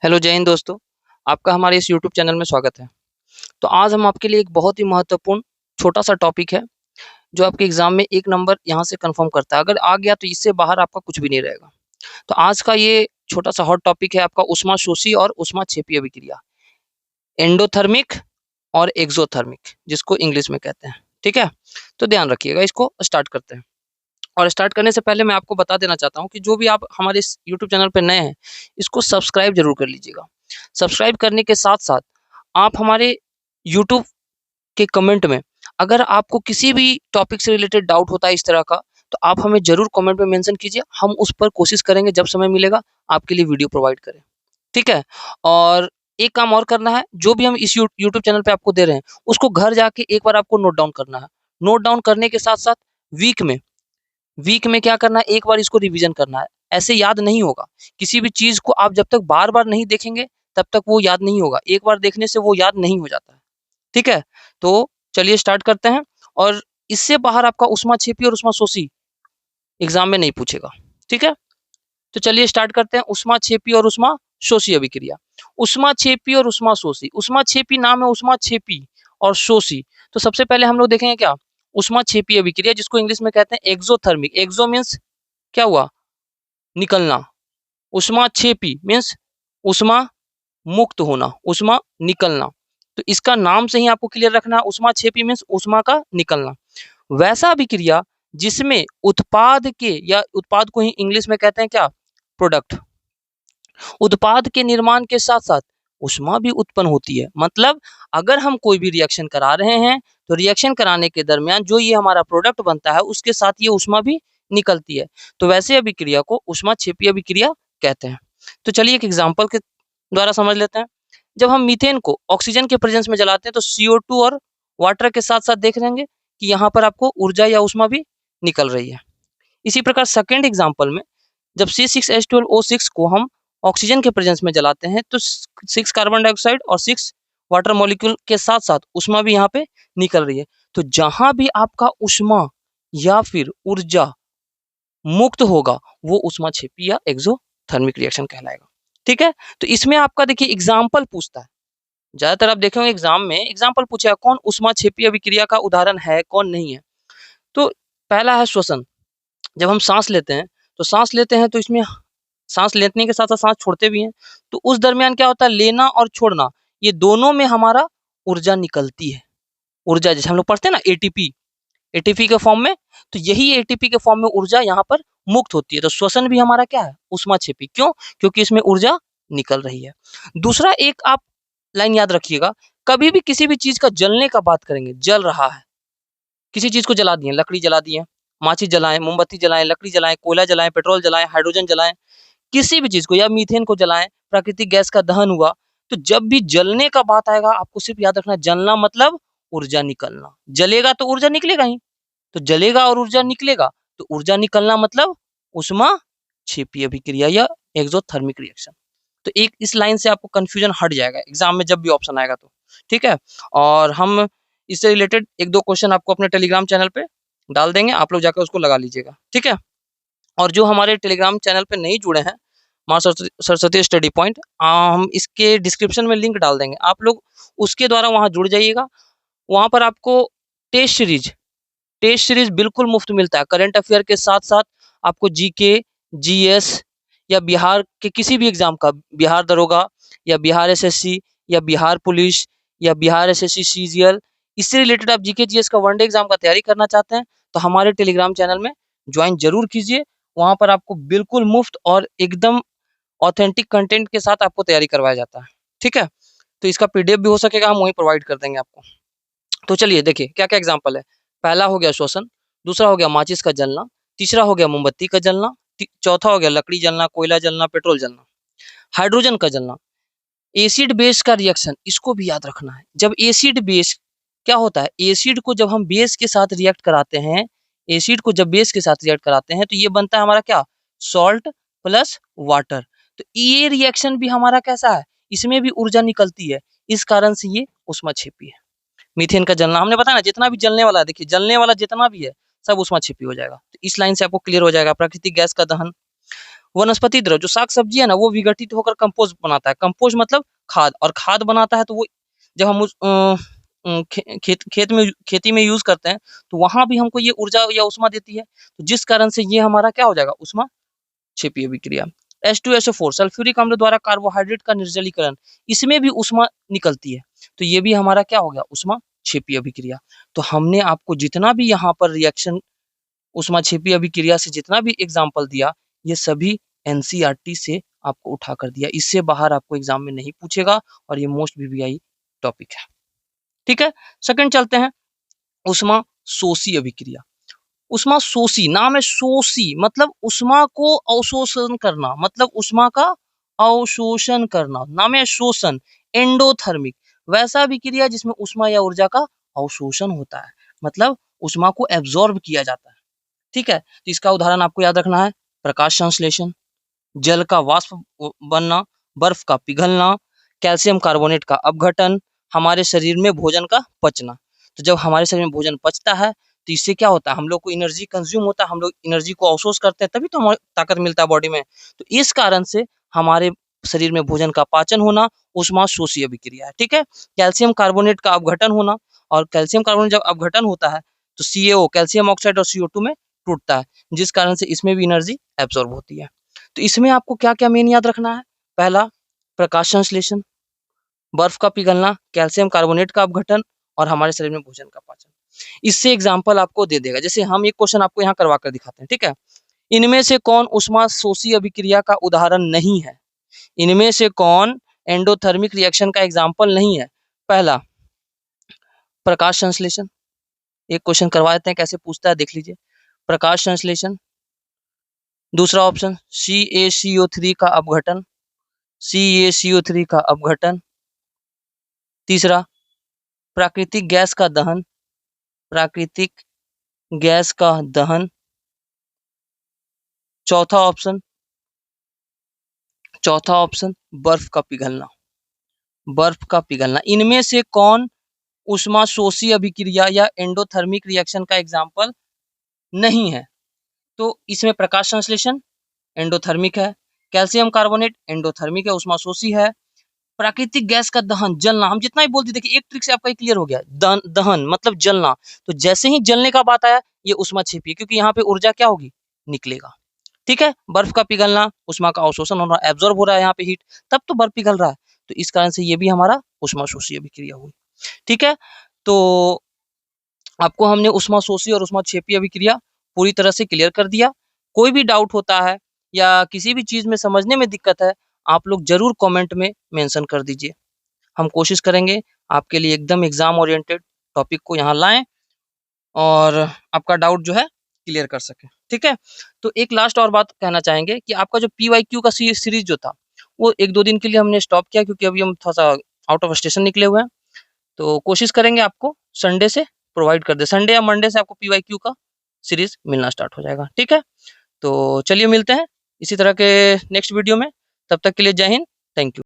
Hello जय हिंद दोस्तों। आपका हमारे इस यूट्यूब चैनल में स्वागत है। तो आज हम आपके लिए एक बहुत ही महत्वपूर्ण छोटा सा टॉपिक है जो आपके एग्जाम में 1 नंबर यहाँ से कंफर्म करता है। अगर आ गया तो इससे बाहर आपका कुछ भी नहीं रहेगा। तो आज का ये छोटा सा हॉट टॉपिक है आपका ऊष्माशोषी और ऊष्माक्षेपी अभिक्रिया, एंडोथर्मिक और एक्सोथर्मिक, जिसको इंग्लिश में कहते हैं। ठीक है, तो ध्यान रखिएगा। इसको स्टार्ट करते हैं। और स्टार्ट करने से पहले मैं आपको बता देना चाहता हूँ कि जो भी आप हमारे इस यूट्यूब चैनल पे नए हैं, इसको सब्सक्राइब जरूर कर लीजिएगा। सब्सक्राइब करने के साथ-साथ आप हमारे यूट्यूब के कमेंट में अगर आपको किसी भी टॉपिक से रिलेटेड डाउट होता है इस तरह का, तो आप हमें ज़रूर कमेंट में मेंशन कीजिए। हम उस पर कोशिश करेंगे जब समय मिलेगा आपके लिए वीडियो प्रोवाइड करें। ठीक है? और एक काम और करना है, जो भी हम इस यूट्यूब चैनल पे आपको दे रहे हैं, उसको घर जाके एक बार आपको नोट डाउन करना है। नोट डाउन करने के साथ-साथ वीक में वीक में क्या करना है, एक बार इसको रिवीजन करना है। ऐसे याद नहीं होगा। किसी भी चीज़ को आप जब तक बार-बार नहीं देखेंगे, तब तक वो याद नहीं होगा। एक बार देखने से वो याद नहीं हो जाता है। ठीक है? तो चलिए स्टार्ट करते हैं। और इससे बाहर आपका ऊष्माक्षेपी और ऊष्माशोषी एग्ज़ाम में नहीं पूछेगा। ठीक है? तो चलिए स्टार्ट करते हैं। ऊष्माक्षेपी और ऊष्माशोषी अभिक्रिया। ऊष्माक्षेपी और ऊष्माशोषी। ऊष्माक्षेपी नाम है ऊष्माक्षेपी और शोषी। तो सबसे पहले हम लोग देखेंगे क्या? ऊष्माक्षेपी अभिक्रिया, जिसको इंग्लिश में कहते हैं एक्सोथर्मिक। एक्सो मीन्स क्या हुआ? निकलना। ऊष्माक्षेपी मीन्स ऊष्मा मुक्त होना, ऊष्मा निकलना। तो इसका नाम से ही आपको क्लियर रखना है। ऊष्माक्षेपी मीन्स ऊष्मा का निकलना। वैसा अभिक्रिया जिसमें उत्पाद के, या उत्पाद को ही इंग्लिश में कहते हैं क्या? प्रोडक्ट। उत्पाद के निर्माण के साथ साथ ऊष्मा भी उत्पन्न होती है। मतलब अगर हम कोई भी रिएक्शन करा रहे हैं, तो रिएक्शन कराने के दरमियान जो ये हमारा प्रोडक्ट बनता है, उसके साथ ये ऊष्मा भी निकलती है। तो वैसे अभिक्रिया को ऊष्माक्षेपी अभिक्रिया कहते हैं। तो चलिए एक एग्जाम्पल के द्वारा समझ लेते हैं। जब हम मीथेन को ऑक्सीजन के प्रेजेंस में जलाते हैं, तो CO2 और वाटर के साथ साथ देख लेंगे कि यहाँ पर आपको ऊर्जा या ऊष्मा भी निकल रही है। इसी प्रकार सेकेंड एग्जाम्पल में जब C6H12O6 को हम ऑक्सीजन के प्रेजेंस में जलाते हैं, तो 6 कार्बन डाइऑक्साइड और 6 वाटर मॉलिक्यूल के साथ साथ ऊष्मा भी यहाँ पे निकल रही है। तो जहां भी आपका ऊष्मा या फिर ऊर्जा मुक्त होगा, वो ऊष्माक्षेपी या एक्सोथर्मिक रिएक्शन कहलाएगा। ठीक है? तो इसमें आपका देखिए एग्जाम्पल पूछता है। ज्यादातर आप देखेंगे एग्जाम में एग्जाम्पल पूछेगा कौन ऊष्माक्षेपी अभिक्रिया का उदाहरण है, कौन नहीं है। तो पहला है श्वसन। जब हम सांस लेते हैं, तो इसमें सांस लेने के साथ साथ सांस छोड़ते भी हैं। तो उस दरमियान क्या होता है, लेना और छोड़ना, ये दोनों में हमारा ऊर्जा निकलती है। ऊर्जा जैसे हम लोग पढ़ते हैं ना एटीपी, एटीपी के फॉर्म में, तो यही एटीपी के फॉर्म में ऊर्जा यहाँ पर मुक्त होती है। तो श्वसन भी हमारा क्या है? ऊष्माक्षेपी। क्यों? क्योंकि इसमें ऊर्जा निकल रही है। दूसरा एक आप लाइन याद रखिएगा, कभी भी किसी भी चीज का जलने का बात करेंगे, जल रहा है, किसी चीज को जला दिए, लकड़ी जला दिए, माचिस जलाएं, मोमबत्ती जलाएं, लकड़ी जलाएं, कोयला जलाएं, पेट्रोल जलाएं, हाइड्रोजन जलाएं, किसी भी चीज को, या मीथेन को जलाएं, प्राकृतिक गैस का दहन हुआ, तो जब भी जलने का बात आएगा, आपको सिर्फ याद रखना, जलना मतलब ऊर्जा निकलना। जलेगा तो ऊर्जा निकलेगा ही। तो जलेगा और ऊर्जा निकलेगा, तो ऊर्जा निकलना मतलब ऊष्माक्षेपी अभिक्रिया या एक्सोथर्मिक रिएक्शन। तो एक इस लाइन से आपको कंफ्यूजन हट जाएगा एग्जाम में जब भी ऑप्शन आएगा तो। ठीक है? और हम इससे रिलेटेड 1-2 क्वेश्चन आपको अपने टेलीग्राम चैनल पे डाल देंगे, आप लोग जाकर उसको लगा लीजिएगा। ठीक है? और जो हमारे टेलीग्राम चैनल पे नहीं जुड़े हैं, माँ सरस्वती स्टडी पॉइंट, हम इसके डिस्क्रिप्शन में लिंक डाल देंगे, आप लोग उसके द्वारा वहाँ जुड़ जाइएगा। वहाँ पर आपको टेस्ट सीरीज बिल्कुल मुफ्त मिलता है। करंट अफेयर के साथ साथ आपको जीके, जीएस या बिहार के किसी भी एग्जाम का, बिहार दरोगा या बिहार एसएससी या बिहार पुलिस या बिहार एसएससी सीजीएल, इससे रिलेटेड आप जीके जीएस का वनडे एग्जाम का तैयारी करना चाहते हैं, तो हमारे टेलीग्राम चैनल में ज्वाइन जरूर कीजिए। वहाँ पर आपको बिल्कुल मुफ्त और एकदम ऑथेंटिक कंटेंट के साथ आपको तैयारी करवाया जाता है। ठीक है? तो इसका पीडीएफ भी हो सकेगा, हम वहीं प्रोवाइड कर देंगे आपको। तो चलिए देखिए क्या क्या एग्जाम्पल है। पहला हो गया श्वसन, दूसरा हो गया माचिस का जलना, तीसरा हो गया मोमबत्ती का जलना, चौथा हो गया लकड़ी जलना, कोयला जलना, पेट्रोल जलना। हाइड्रोजन का जलना, एसिड बेस का रिएक्शन, इसको भी याद रखना है। जब एसिड बेस क्या होता है, एसिड को जब हम बेस के साथ रिएक्ट कराते हैं, एसिड को जब बेस के साथ रिएक्ट कराते हैं, तो ये बनता है हमारा क्या? Salt plus water. तो ये रिएक्शन भी हमारा कैसा है? इसमें भी ऊर्जा निकलती है। इस कारण से ये ऊष्माक्षेपी है। मीथेन का जलना हमने बताया ना, जितना भी जलने वाला है, देखिए जलने वाला जितना भी है सब ऊष्माक्षेपी हो जाएगा। तो इस लाइन से आपको क्लियर हो जाएगा। प्राकृतिक गैस का दहन, वनस्पति द्रव जो शाक सब्जी है ना, वो विघटित होकर कंपोस्ट बनाता है। कंपोस्ट मतलब खाद, और खाद बनाता है तो वो जब हम खेती में यूज करते हैं तो वहां भी हमको ये ऊर्जा या उष्मा देती है। तो जिस कारण से ये हमारा क्या हो जाएगा, उष्मा क्षेपीय अभिक्रिया। H2SO4 सल्फ्यूरिक अम्ल द्वारा कार्बोहाइड्रेट का निर्जलीकरण, इसमें भी उष्मा निकलती है। तो ये भी हमारा क्या हो गया, उष्मा क्षेपीय अभिक्रिया। तो हमने आपको जितना भी यहाँ पर रिएक्शन उष्मा क्षेपीय अभिक्रिया से जितना भी एग्जाम्पल दिया, ये सभी एनसीईआरटी से आपको उठा कर दिया। इससे बाहर आपको एग्जाम में नहीं पूछेगा और ये मोस्ट वीवीआई टॉपिक है। ठीक है, सेकंड चलते हैं, उष्मा शोषी अभिक्रिया। उष्मा शोषी, नाम है शोषी, मतलब उष्मा को अवशोषण करना, मतलब उष्मा का अवशोषण करना, नाम है शोषण। एंडोथर्मिक, वैसा अभिक्रिया जिसमें उष्मा या ऊर्जा का अवशोषण होता है, मतलब उष्मा को एब्जॉर्ब किया जाता है। ठीक है, तो इसका उदाहरण आपको याद रखना है, प्रकाश संश्लेषण, जल का वाष्प बनना, बर्फ का पिघलना, कैल्शियम कार्बोनेट का अपघटन, हमारे शरीर में भोजन का पचना। तो जब हमारे शरीर में भोजन पचता है तो इससे क्या होता है, हम लोग को एनर्जी कंज्यूम होता है, हम लोग एनर्जी को अवशोष करते हैं, तभी तो हमें ताकत मिलता है बॉडी में। तो इस कारण से हमारे शरीर में भोजन का पाचन होना उष्मा शोषी अभिक्रिया है। ठीक है, कैल्शियम कार्बोनेट का अपघटन होना, और कैल्शियम कार्बोनेट जब अपघटन होता है तो CaO कैल्शियम ऑक्साइड और CO2 में टूटता है, जिस कारण से इसमें भी एनर्जी एब्सॉर्ब होती है। तो इसमें आपको क्या क्या मेन याद रखना है, पहला प्रकाश संश्लेषण, बर्फ का पिघलना, कैल्शियम कार्बोनेट का अपघटन और हमारे शरीर में भोजन का पाचन। इससे एग्जाम्पल आपको दे देगा, जैसे हम एक क्वेश्चन आपको यहाँ करवा कर दिखाते हैं। ठीक है, इनमें से कौन उष्मा शोषी अभिक्रिया का उदाहरण नहीं है, इनमें से कौन एंडोथर्मिक रिएक्शन का एग्जाम्पल नहीं है। पहला प्रकाश संश्लेषण, एक क्वेश्चन करवा देते हैं कैसे पूछता है, देख लीजिए, प्रकाश संश्लेषण। दूसरा ऑप्शन CaCO3 का अपघटन, CaCO3 का अपघटन। तीसरा प्राकृतिक गैस का दहन, प्राकृतिक गैस का दहन। चौथा ऑप्शन बर्फ का पिघलना, बर्फ का पिघलना। इनमें से कौन उष्मा शोषी अभिक्रिया या एंडोथर्मिक रिएक्शन का एग्जाम्पल नहीं है। तो इसमें प्रकाश संश्लेषण एंडोथर्मिक है, कैल्शियम कार्बोनेट एंडोथर्मिक है, उष्मा शोषी है। प्राकृतिक गैस का दहन, जलना, हम जितना ही बोल दी, देखिए एक ट्रिक से आपका क्लियर हो गया, दहन मतलब जलना। तो जैसे ही जलने का बात आया, ये उष्मा क्षेपीय, क्योंकि यहाँ पे ऊर्जा क्या होगी, निकलेगा। ठीक है, बर्फ का पिघलना, उष्मा का अवशोषण हो रहा है, एब्जॉर्ब हो रहा है यहाँ पे हीट, तब तो बर्फ पिघल रहा है। तो इस कारण से ये भी हमारा उष्मा शोषी अभिक्रिया हुई। ठीक है, तो आपको हमने उष्मा शोषी और उष्मा क्षेपीय अभिक्रिया पूरी तरह से क्लियर कर दिया। कोई भी डाउट होता है या किसी भी चीज में समझने में दिक्कत है, आप लोग जरूर कमेंट में मेंशन कर दीजिए। हम कोशिश करेंगे आपके लिए एकदम एग्जाम ओरिएंटेड टॉपिक को यहाँ लाएं और आपका डाउट जो है क्लियर कर सके। ठीक है, तो एक लास्ट और बात कहना चाहेंगे कि आपका जो PYQ का सीरीज जो था, वो 1-2 दिन के लिए हमने स्टॉप किया, क्योंकि अभी हम थोड़ा सा आउट ऑफ स्टेशन निकले हुए हैं। तो कोशिश करेंगे आपको संडे से प्रोवाइड कर दे, संडे या मंडे से आपको PYQ का सीरीज मिलना स्टार्ट हो जाएगा। ठीक है, तो चलिए मिलते हैं इसी तरह के नेक्स्ट वीडियो में, तब तक के लिए जय हिंद, थैंक यू।